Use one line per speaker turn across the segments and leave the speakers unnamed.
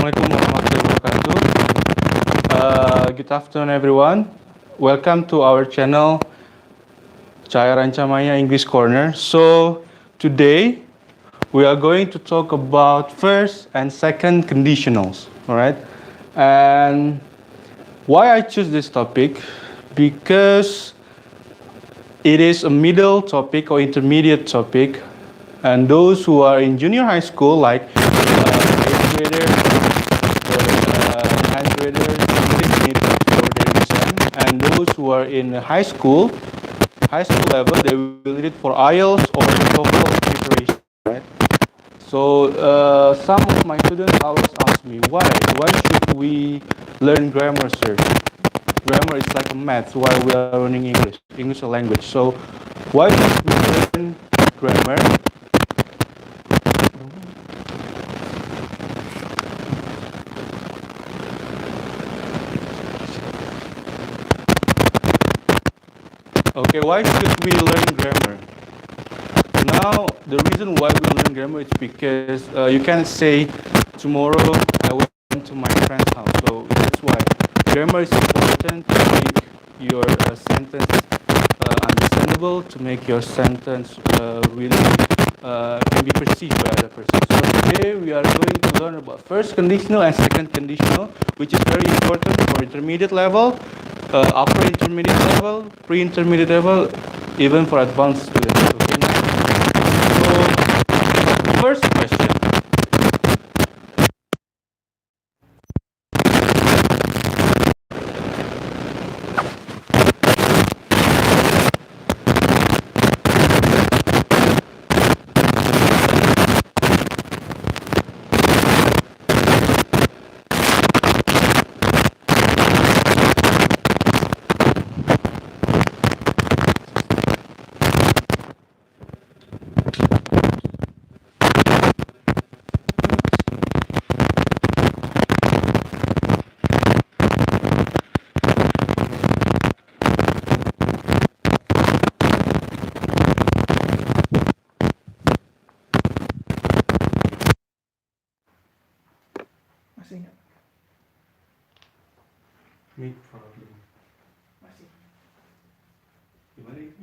Assalamualaikum warahmatullahi wabarakatuh. Good afternoon, everyone. Welcome to our channel, Cahaya Rancamaya English Corner. So today we are going to talk about first and second conditionals. All right, and why I choose this topic because it is a middle topic or intermediate topic, and those who are in junior high school, like 8th grader or 9th grader, English need for their exam, and those who are in high school level, they will need it for IELTS or TOEFL preparation, right? So some of my students always ask me, why should we learn grammar, sir? Grammar is like a math while we are learning English language. So why should we learn grammar? Okay, why should we learn grammar? Now, the reason why we learn grammar is because you can't say tomorrow I went to my friend's house. So that's why grammar is important to make your sentence understandable, to make your sentence really can be perceived by other person. So today we are going to learn about first conditional and second conditional, which is very important for intermediate level, upper intermediate level, pre-intermediate level, even for advanced students. Okay, so first question.
Masih nggak?
Mid problem.
Masih.
Gimana itu?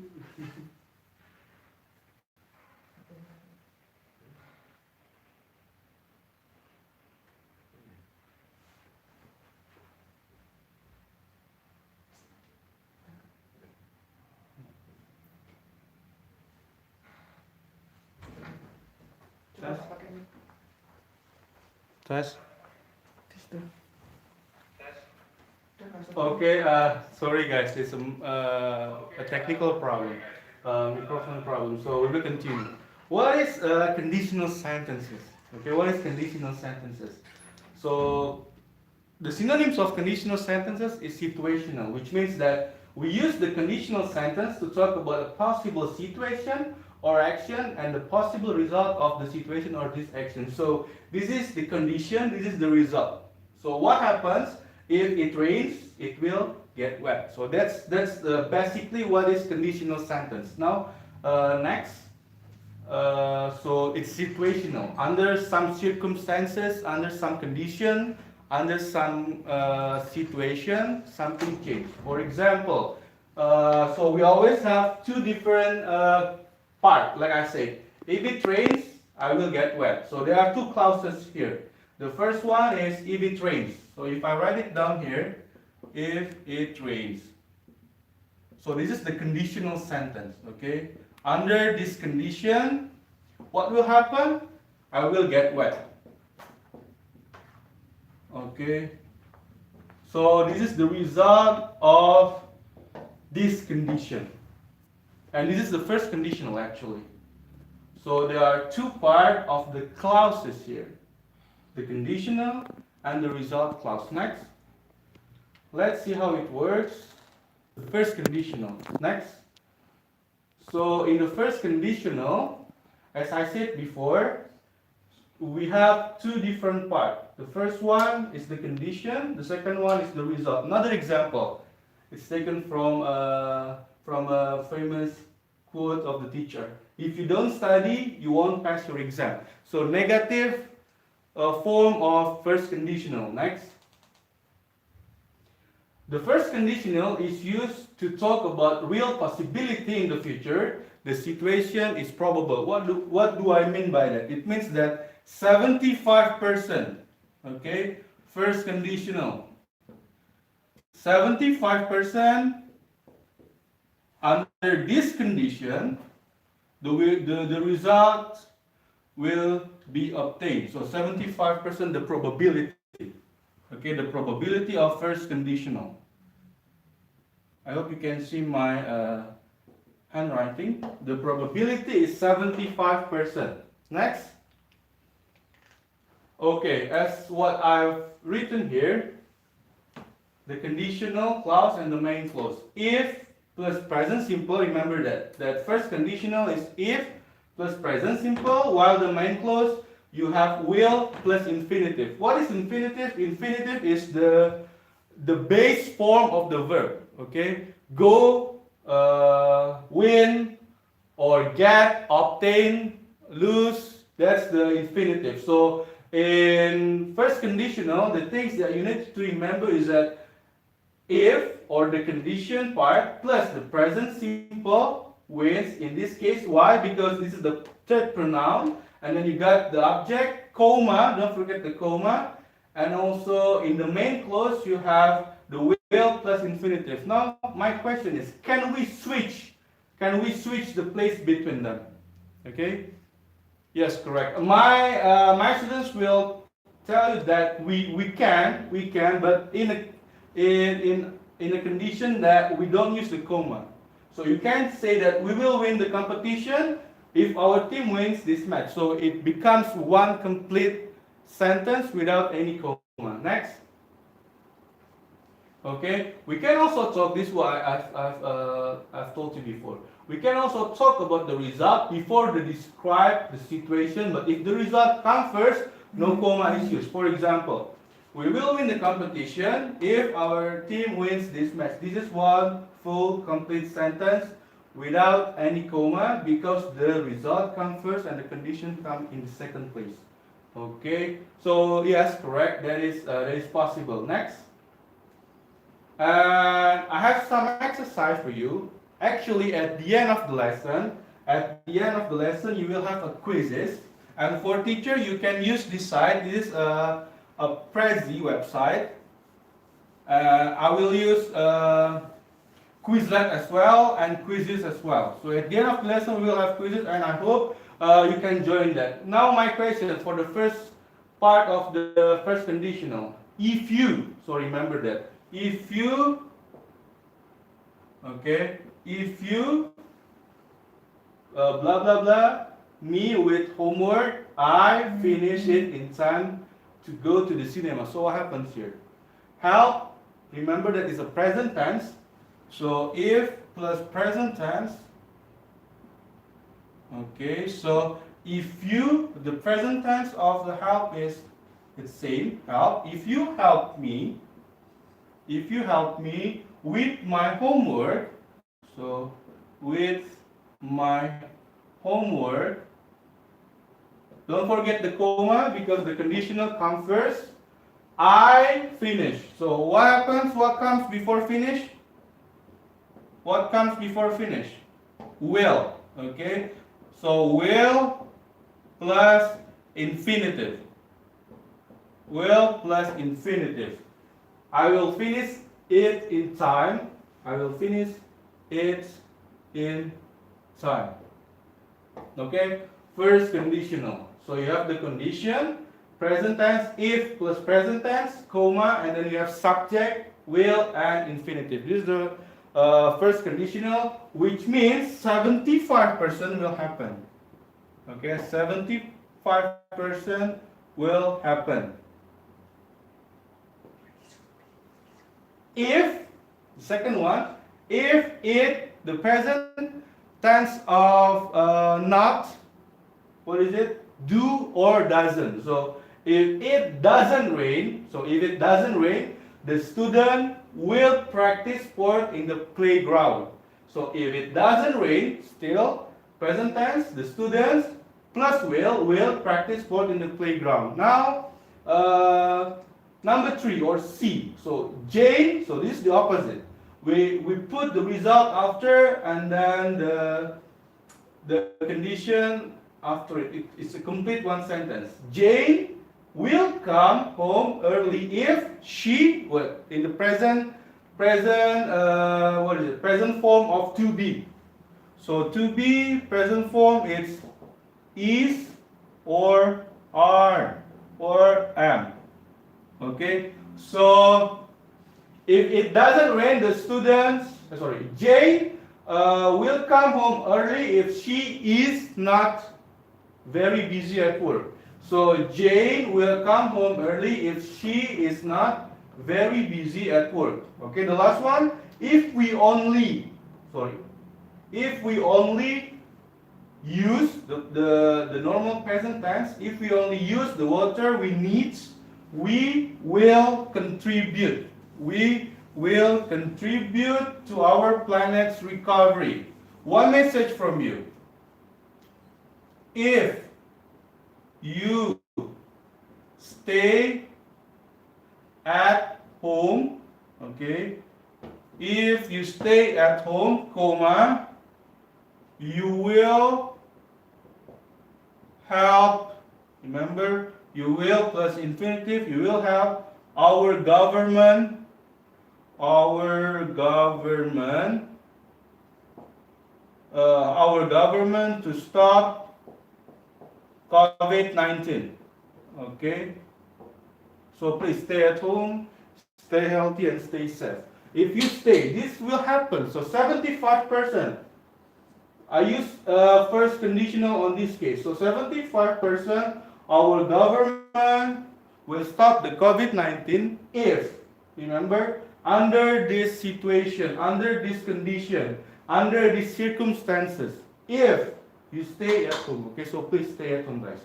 Coba pakai ini.
Tes.
Tes tuh.
Okay, sorry guys, there's a technical problem, microphone problem. So we will continue. What is conditional sentences? Okay, what is conditional sentences? So the synonyms of conditional sentences is situational, which means that we use the conditional sentence to talk about a possible situation or action and the possible result of the situation or this action. So this is the condition, this is the result. So what happens if it rains? It will get wet. So that's basically what is conditional sentence. Now next. So it's situational. Under some circumstances, under some condition, under some situation, something changed. For example, so we always have two different parts. Like I say, if it rains, I will get wet. So there are two clauses here. The first one is if it rains. So if I write it down here, if it rains. So this is the conditional sentence, okay? Under this condition, what will happen? I will get wet. Okay. So this is the result of this condition. And this is the first conditional actually. So there are two parts of the clauses here. The conditional and the result clause. Next. Let's see how it works. The first conditional. Next. So in the first conditional, as I said before, we have two different parts. The first one is the condition, the second one is the result. Another example, it's taken from a famous quote of the teacher. If you don't study, you won't pass your exam. So negative form of first conditional. Next. The first conditional is used to talk about real possibility in the future. The situation is probable. What do I mean by that? It means that 75%, okay, first conditional. 75% under this condition, the result will be obtained. So 75% the probability. Okay, the probability of first conditional. I hope you can see my handwriting. The probability is 75%. Next. Okay, as what I've written here, the conditional clause and the main clause. If plus present simple, remember that first conditional is if plus present simple, while the main clause you have will plus infinitive. What is infinitive? Infinitive is the base form of the verb. Okay, go, win, or get, obtain, lose. That's the infinitive. So in first conditional, the things that you need to remember is that if or the condition part plus the present simple wins in this case. Why? Because this is the third pronoun, and then you got the object, comma, don't forget the comma, and also in the main clause you have the will plus infinitive. Now my question is, can we switch the place between them? Okay, yes, correct. My students will tell you that we can, but in a condition that we don't use the comma. So you can't say that we will win the competition if our team wins this match. So it becomes one complete sentence without any comma. Next. Okay, we can also talk, this is what I've told you before. We can also talk about the result before they describe the situation, but if the result comes first, no comma is used. For example, we will win the competition if our team wins this match. This is one full complete sentence without any comma because the result comes first and the condition comes in the second place. Okay, so yes, correct, that is possible. Next. I have some exercise for you. Actually, at the end of the lesson, you will have a quizzes. And for teacher, you can use this site. This is a Prezi website. I will use Quizlet as well and quizzes as well. So at the end of the lesson, we will have quizzes, and I hope you can join that. Now, my question for the first part of the first conditional. If you, so remember that. If you, okay, if you blah blah blah me with homework, I finish it in time to go to the cinema. So what happens here? Help, remember that is a present tense. So if plus present tense. Okay, so if you, the present tense of the help is the same, help. If you help me with my homework, so with my homework, don't forget the comma because the conditional comes first. I finish. So what happens? What comes before finish? What comes before finish? Will. Okay. So will plus infinitive. Will plus infinitive. I will finish it in time. I will finish it in time. Okay? First conditional. So you have the condition, present tense, if plus present tense, comma, and then you have subject, will, and infinitive. This is the first conditional, which means 75% will happen. Okay? 75% will happen. If, the second one, if it, the present tense of not, what is it? Do or doesn't. So if it doesn't rain, the student will practice sport in the playground. So if it doesn't rain, still present tense, the students plus will practice sport in the playground. Now, number 3 or C. So Jane, so this is the opposite. We put the result after and then the condition after it. It's a complete one sentence. Jane will come home early if she, well, in the present present form of to be. So to be present form is or are or am. Okay, so if it doesn't rain, the students, Jane will come home early if she is not very busy at work. So Jane will come home early if she is not very busy at work. Okay, the last one, if we only use the normal present tense, if we only use the water we need, we will contribute. We will contribute to our planet's recovery. One message from you. If you stay at home, okay? If you stay at home, comma, you will help, remember, you will plus infinitive, you will help our government to stop COVID-19. Okay? So please stay at home, stay healthy, and stay safe. If you stay, this will happen. So 75%. I use first conditional on this case. So 75% our government will stop the COVID-19 if, remember, under this situation, under this condition, under these circumstances, if you stay at home. Okay, so please stay at home, guys.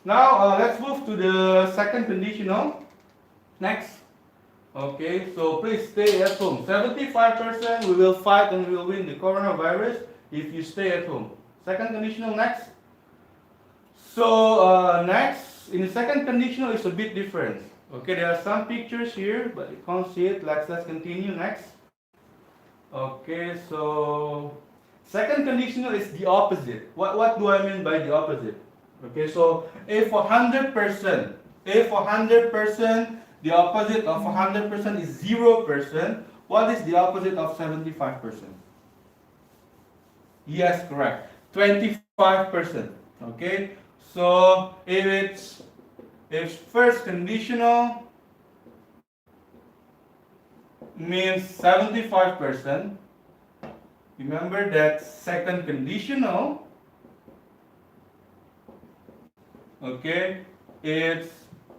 Now let's move to the second conditional. Next. Okay, so please stay at home. 75% we will fight and we will win the coronavirus if you stay at home. Second conditional, next. So next, in the second conditional, it's a bit different. Okay, there are some pictures here, but you can't see it. Let's continue. Next. Okay, so second conditional is the opposite. What do I mean by the opposite? Okay, so if 100%, the opposite of 100% is 0%, what is the opposite of 75%? Yes, correct. 25%. Okay, so if first conditional means 75%, remember that second conditional, okay, it's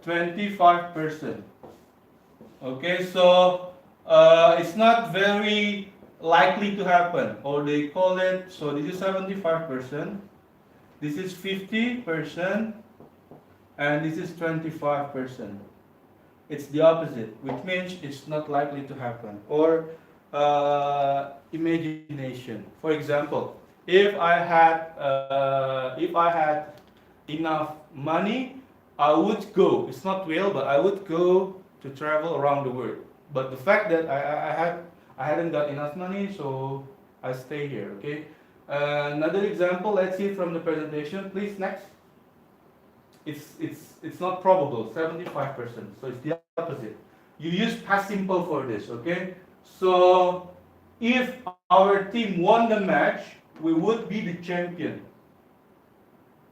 25%. Okay, so it's not very likely to happen, or they call it, so this is 75%, this is 50%, and this is 25%. It's the opposite, which means it's not likely to happen. Or imagination. For example, if I had enough money, I would go. It's not real, but I would go to travel around the world. But the fact that I hadn't got enough money, so I stay here. Okay. Another example. Let's see from the presentation, please. Next. It's not probable. 75%. So it's the opposite. You use past simple for this. Okay. So if our team won the match, we would be the champion.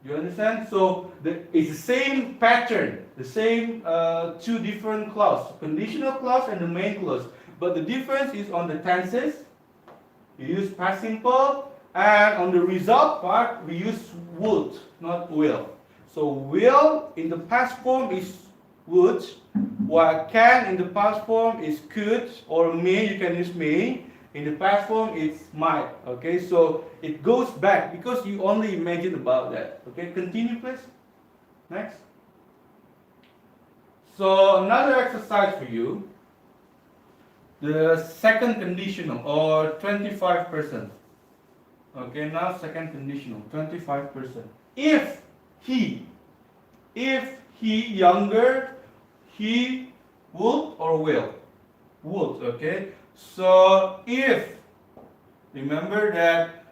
You understand? So it's the same pattern, the same two different clauses, conditional clause and the main clause. But the difference is on the tenses. You use past simple, and on the result part, we use would, not will. So will in the past form is would, while can in the past form is could, or may, you can use may. In the past form, it's might. Okay, so it goes back because you only imagine about that. Okay, continue, please. Next. So another exercise for you. The second conditional, or 25%. Okay, now second conditional, 25%. If he. If he younger, he would or will? Would, okay? So if, remember that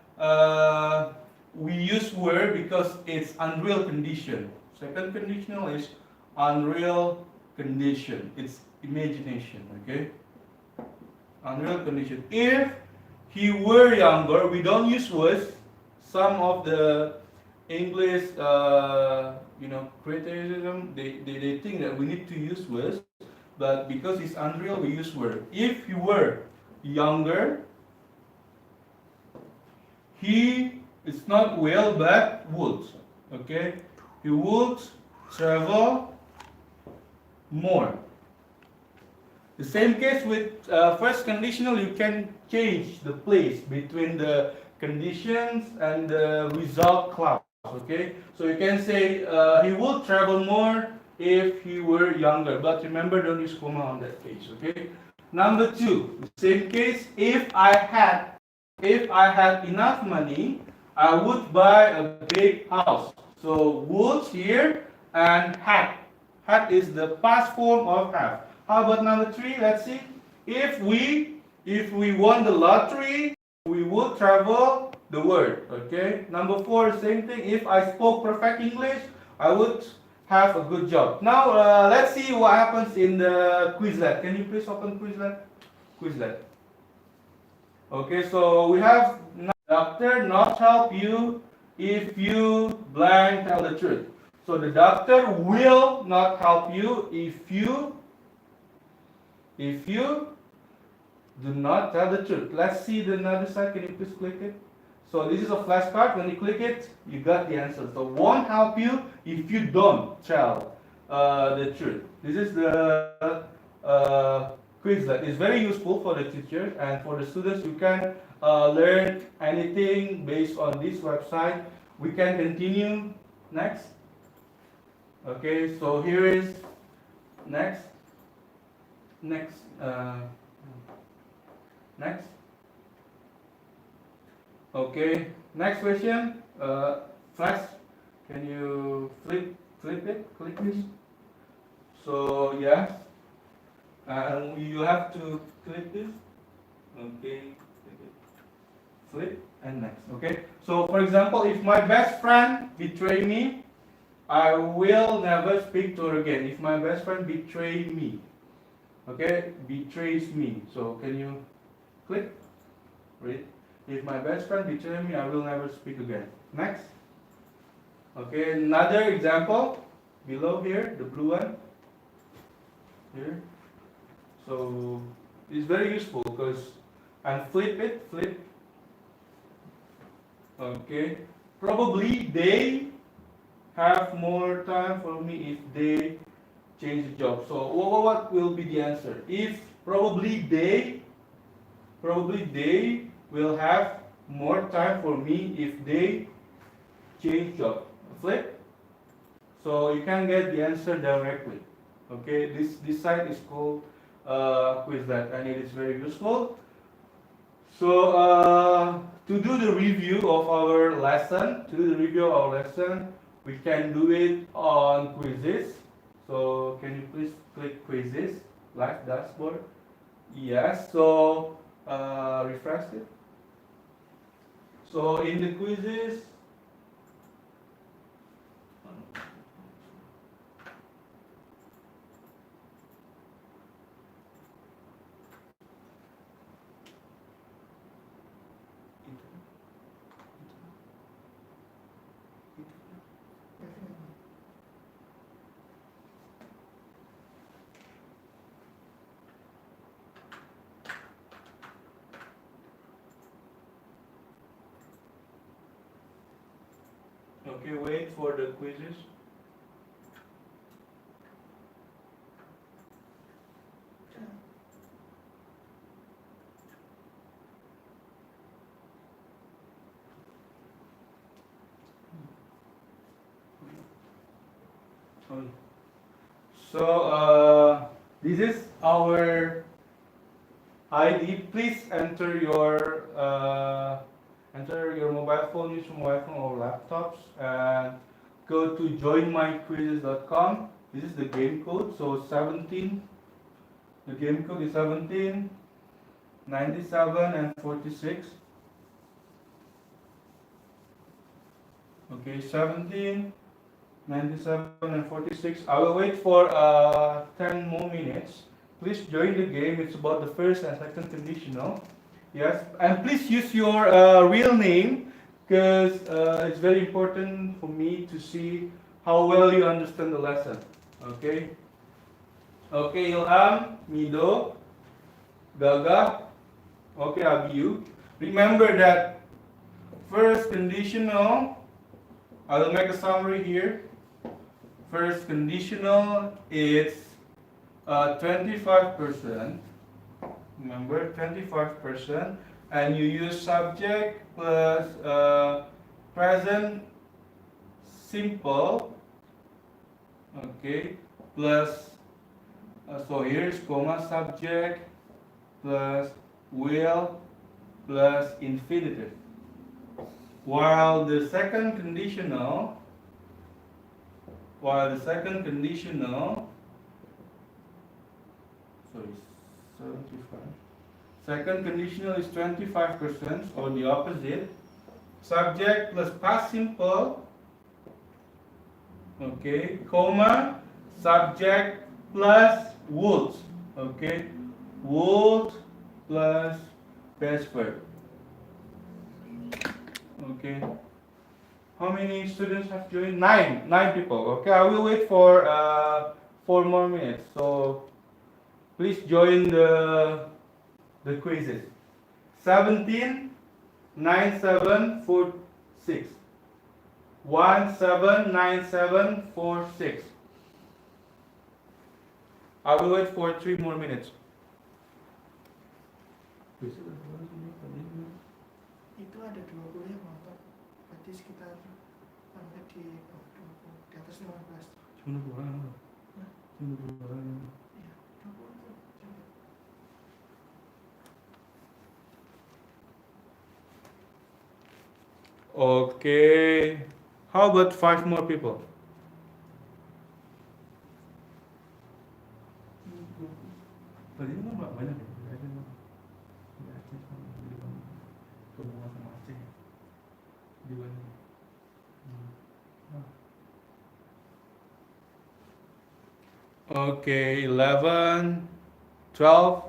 we use were because it's unreal condition. Second conditional is unreal condition. It's imagination, okay? Unreal condition. If he were younger, we don't use was. Some of the English, criticism, they think that we need to use was, but because it's unreal, we use were. If he were younger, he is not will but would. Okay, he would travel more. The same case with first conditional, you can change the place between the conditions and the result clause. Okay, so you can say he would travel more if he were younger, but remember, don't use comma on that case. Okay. Number two, the same case. If I had enough money, I would buy a big house. So would here and had. Had is the past form of have. How about number three? Let's see. If we won the lottery, we would travel the word. Okay. Number four, same thing. If I spoke perfect English, I would have a good job. Now let's see what happens in the Quizlet. Can you please open Quizlet? Quizlet. Okay, so we have doctor not help you if you blank tell the truth. So the doctor will not help you if you do not tell the truth. Let's see the other side. Can you please click it? So this is a flashcard. When you click it, you got the answer. So won't help you if you don't tell the truth. This is the quiz that is very useful for the teacher and for the students. You can learn anything based on this website. We can continue next. Okay, so here is next. Next. Next. Okay, next question. Flash, can you flip it? Click this. So yeah, you have to click this. Okay, flip and next. Okay. So for example, if my best friend betray me, I will never speak to her again. If my best friend betray me, okay, betrays me. So can you click? Read. If my best friend betrays me, I will never speak again. Next. Okay, another example below here, the blue one. Here. So it's very useful because and flip. Okay. Probably they have more time for me if they change the job. So what will be the answer? If probably they will have more time for me if they change job. Flip. So you can get the answer directly. Okay, this site is called Quizlet and it is very useful. So to do the review of our lesson, we can do it on quizzes. So can you please click quizzes, like dashboard? Yes. So refresh it. So in the quizzes, okay, wait for the quizzes. So this is our ID. Please enter your mobile phone, use your mobile phone or laptops, and go to joinmyquizzes.com. This is the game code. So 17. The game code is 17, 97, and 46. Okay, 17, 97, and 46. I will wait for 10 more minutes. Please join the game. It's about the first and second conditional. Yes, and please use your real name because it's very important for me to see how well you understand the lesson. Okay. Okay, Ilham, Mido, Gaga. Okay, Abiyu. Remember that first conditional, I will make a summary here. First conditional is 25%. Remember, 25%. And you use subject plus present simple. Okay, plus so here's comma subject plus will plus infinitive. While the second conditional, sorry, 75. Second conditional is 25%, or the opposite. Subject plus past simple. Okay, comma, subject plus would. Okay, would plus past verb. Okay. How many students have joined? Nine people. Okay, I will wait for 4 more minutes. So please join the quizzes. 17, 9746. 179746. I will wait for 3 more minutes.
Itu ada 20 yang nonton. Berarti sekitar sampai di 20, di atas 15.
Cuma 2 orang. Cuma 2 orang.
Iya, 20 tuh.
Okay. How about 5 more people? Tadi kan banyak ya. Okay, 11, 12.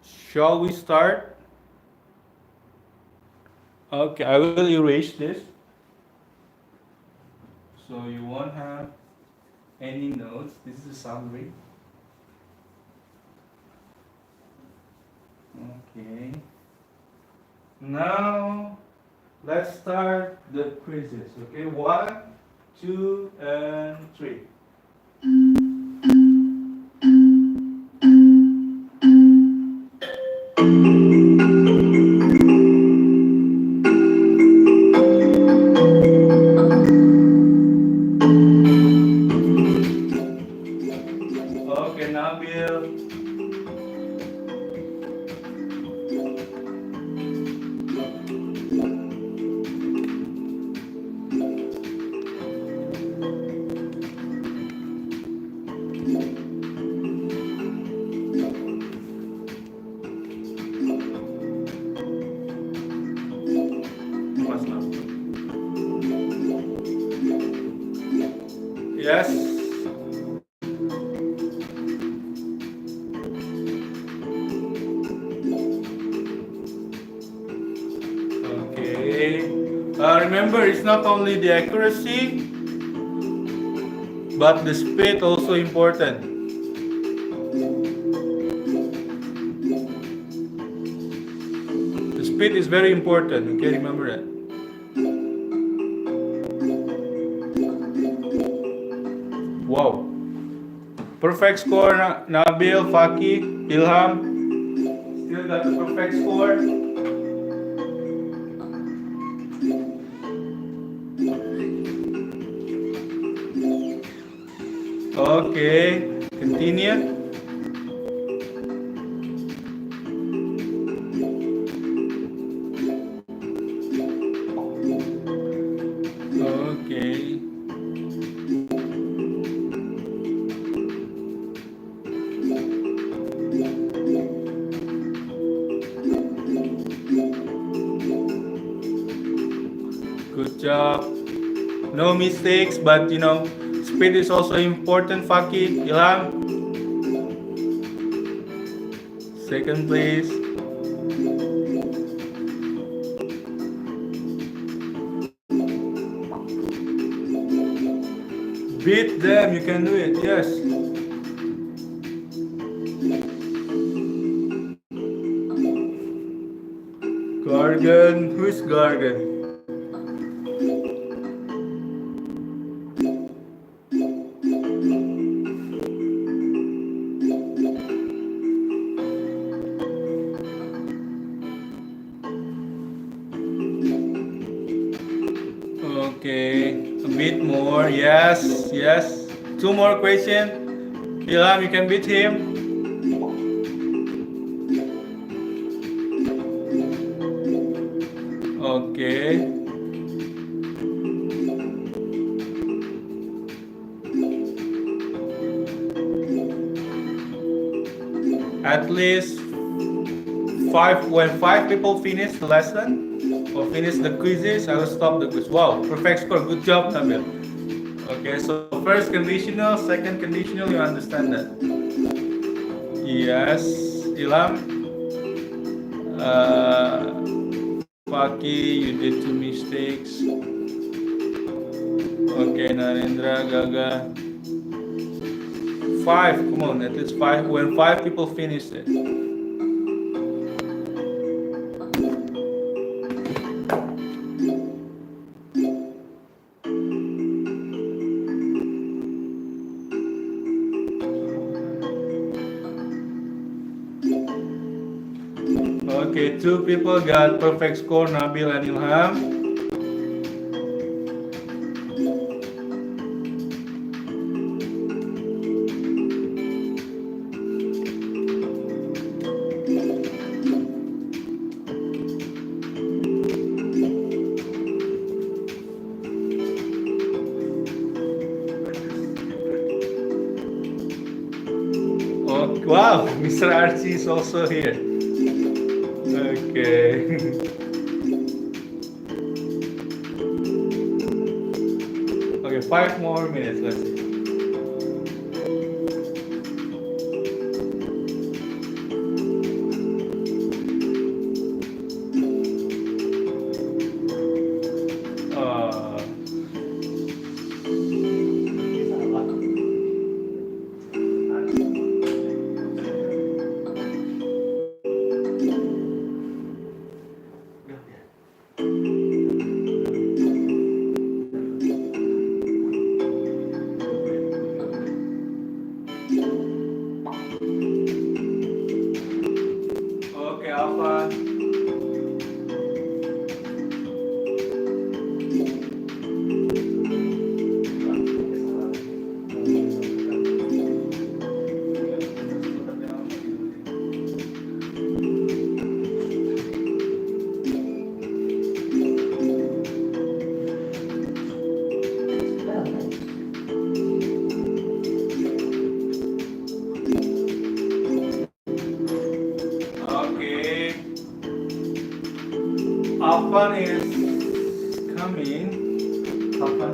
Shall we start? Okay, I will erase this. So you won't have any notes. This is a summary. Okay. Now let's start the quizzes. Okay, 1, 2, and 3. Okay, Nabil. Yes. Okay. Remember, it's not only the accuracy, but the speed also important. The speed is very important. Okay, remember that. Wow. Perfect score, Nabil, Faki, Ilham. Still got the perfect score. Okay, continue. job. No mistakes, but speed is also important. Faki, Ilham, second place. Beat them, you can do it, yes. Gargan, who's Gargan? Okay, a bit more, yes, yes. Two more questions. Ilham, you can beat him. Okay. At least when five people finish the lesson or finish the quizzes, I will stop the quiz. Wow, perfect score. Good job, Nabil. Okay, so first conditional, second conditional, you understand that? Yes, Ilham. Faki, you did two mistakes. Okay, Narendra, Gaga. Five, come on, at least five. When five people finish it. Okay, two people got perfect score, Nabil and Ilham. Oh, wow, Mr. Archie is also here. Okay. Okay, 5 more minutes, let's see. Okay, Alpha. Okay. Alpha is coming. Alpha.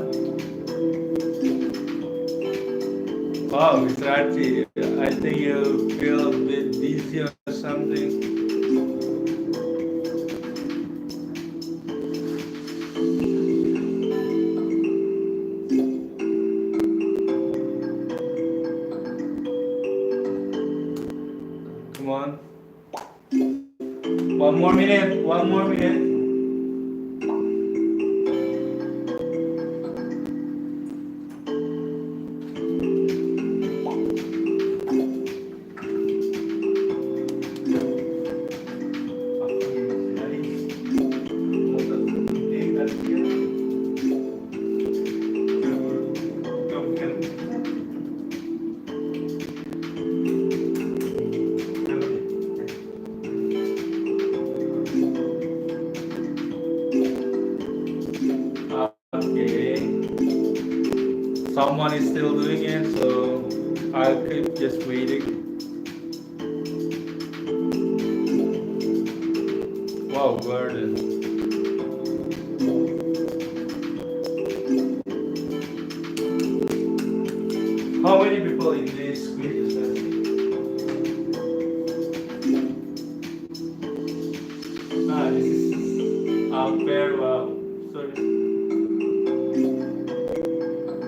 Wow, Mr. Archie, I think you feel a bit dizzy or something. Come on. One more minute, one more minute. Okay. Someone is still doing it, so I'll keep just waiting. Wow, garden. Wow, pair, wow. Sorry.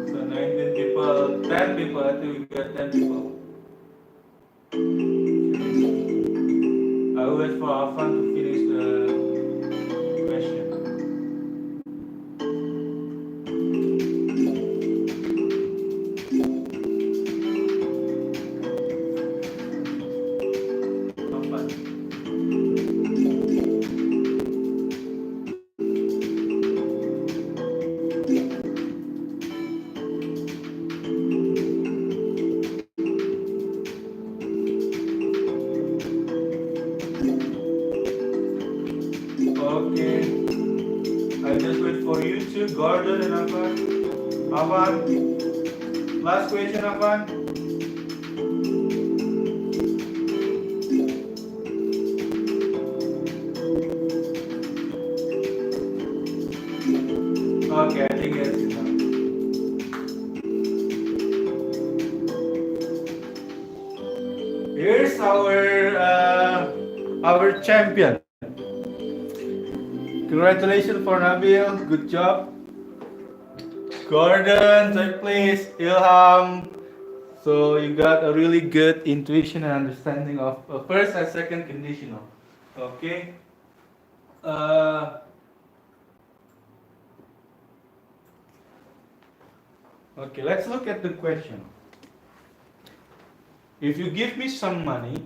So 19 people, 10 people, I think we got 10 people. I will wait for Afan to finish the question. Afan. Okay. I just wait for you two, Gordon and Afan. Afan, last question, Afan. Okay, I think it's enough. Here's our champion. Congratulations for Nabil. Good job. Gordon, third place. Ilham. So you got a really good intuition and understanding of first and second conditional. Okay. Uh, okay. Let's look at the question. If you give me some money,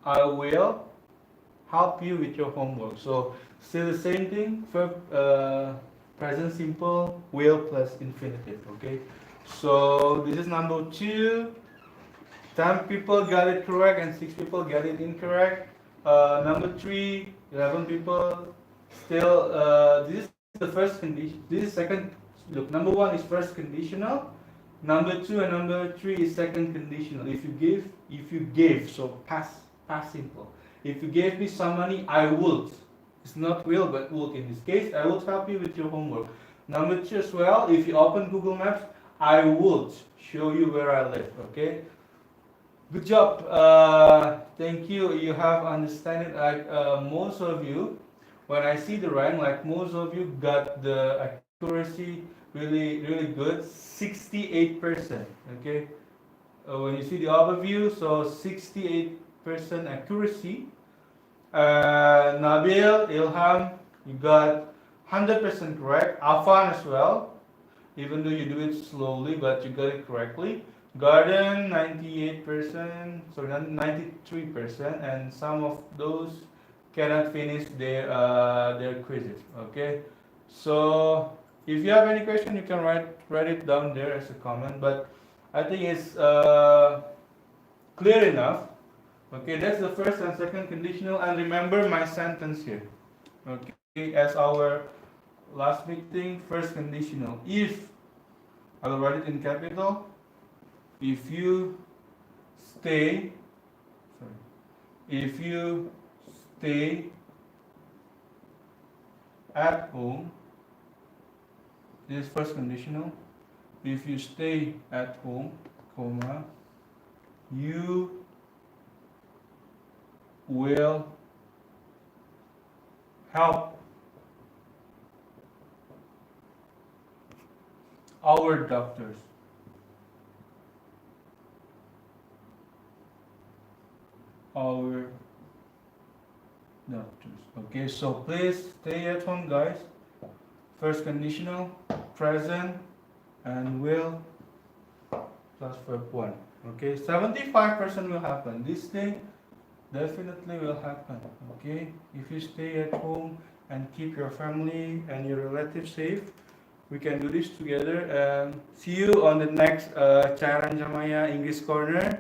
I will help you with your homework. So still the same thing. Verb, present simple, will plus infinitive. Okay. So this is number 2. 10 people got it correct and 6 people got it incorrect. Number 3, 11 people. Still, this is the first condition. This is second. Look, number 1 is first conditional. Number 2 and number 3 is second conditional. If you gave, so past simple. If you gave me some money, I would. It's not will, but would in this case. I would help you with your homework. Number 2 as well. If you open Google Maps, I would show you where I live. Okay. Good job. Thank you. You have understand it. Like most of you, when I see the rank, like most of you got the accuracy really good. 68%. Okay. When you see the overview, so 68% accuracy. Nabil, Ilham, you got 100% correct. Afan as well, even though you do it slowly, but you got it correctly. Garden 98%, sorry 93%, and some of those cannot finish their quizzes. Okay, so if you have any question, you can write it down there as a comment. But I think it's clear enough. Okay, that's the first and second conditional, and remember my sentence here. Okay, as our last meeting, first conditional. If I will write it in capital. If you stay, sorry, if you stay at home, this is first conditional. If you stay at home, comma, you will help our doctors. Our doctors. Okay, so please stay at home, guys. First conditional, present, and will plus verb 1. Okay, 75% will happen. This thing definitely will happen. Okay, if you stay at home and keep your family and your relatives safe, we can do this together. And see you on the next Cahaya Rancamaya English Corner.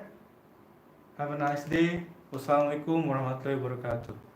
Have a nice day. Wassalamualaikum warahmatullahi wabarakatuh.